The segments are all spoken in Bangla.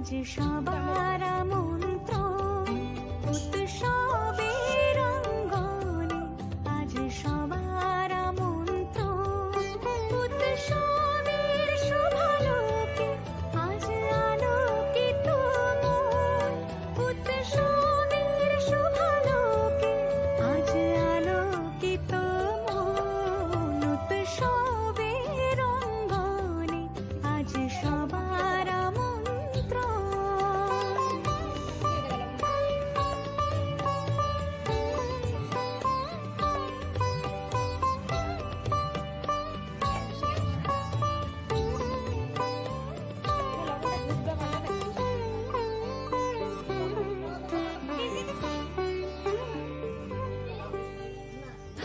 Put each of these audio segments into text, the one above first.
আজ সবার আমন্ত্রণ উৎসবের অঙ্গনে, আজ সবার আমন্ত্রণ উৎসবের শুভালোকে, আজ আলোকিত মন উৎসবের শুভালোকে, আজ আলোকিত মন উৎসবের অঙ্গনে, আজ সবার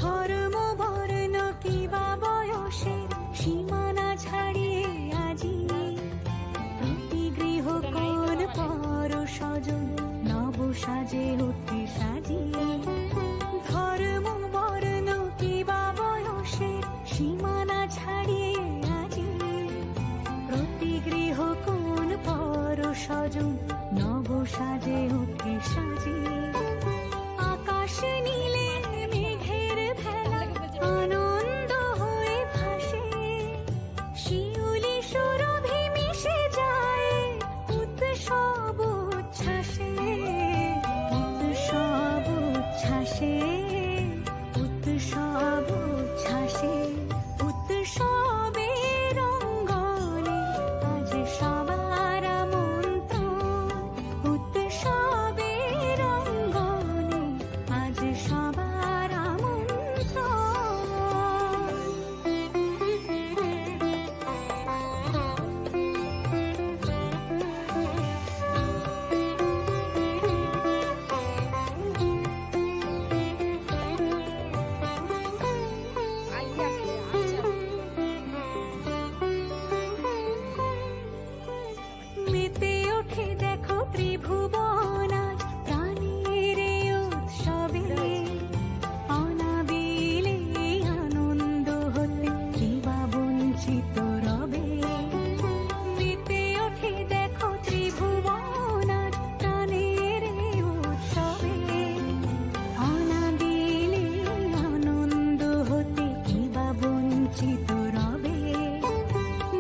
ধর্ম বর্ণ কিবা বয়সের সীমানা ছাড়িয়ে আজি প্রতি গৃহ কোন পর স্বজন নব সাজে উঠে সাজিয়ে। ধর্ম বর্ণ কিবা বয়সের সীমানা ছাড়িয়ে আজি প্রতি গৃহ কোন পর স্বজন নব সাজে উঠে সাজিয়ে। আকাশ নীলে মেঘের ভেলা আনন্দ হয়ে ভাসে, শিউলি সুরভি মিশে যায় উৎসব উচ্ছ্বাসে, উৎসব উচ্ছ্বাসে, উৎসব উচ্ছ্বাসে। উৎসবের অঙ্গনে আজ সবার আমন্ত্রণ উৎসবের অঙ্গনে, আজ সবার মেতে ওঠে দেখো ত্রিভুবন আজ প্রাণের এই উৎসবে, অনাবিলে আনন্দ হতে কিবা বঞ্চিত রবে। মেতে ওঠে দেখো ত্রিভুবন আজ প্রাণের এই উৎসবে, অনাবিলে আনন্দ হতে কিবা বঞ্চিত রবে।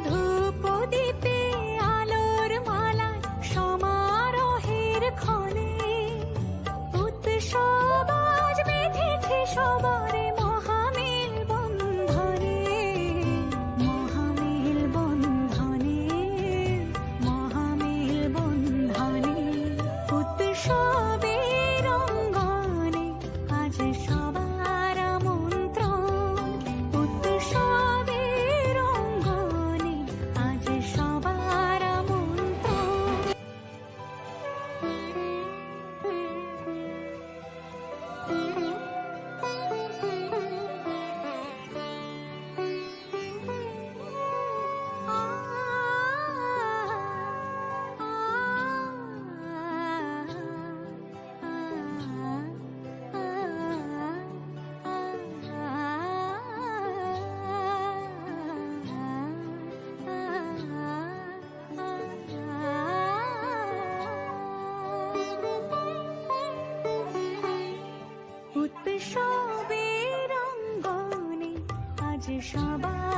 ধূপ দীপে আলোর মালায় সমারোহের ক্ষণে উৎসব আজ বেঁধেছে সবার মহামেল বন্ধনে, মহামেল বন্ধনে, মহামেল বন্ধনে। উৎসবের অঙ্গনে আজ সবার আমন্ত্রণ উৎসবের অঙ্গনে, আজ সবার আমন্ত্রণ। উৎসবের অঙ্গনে আজ সবার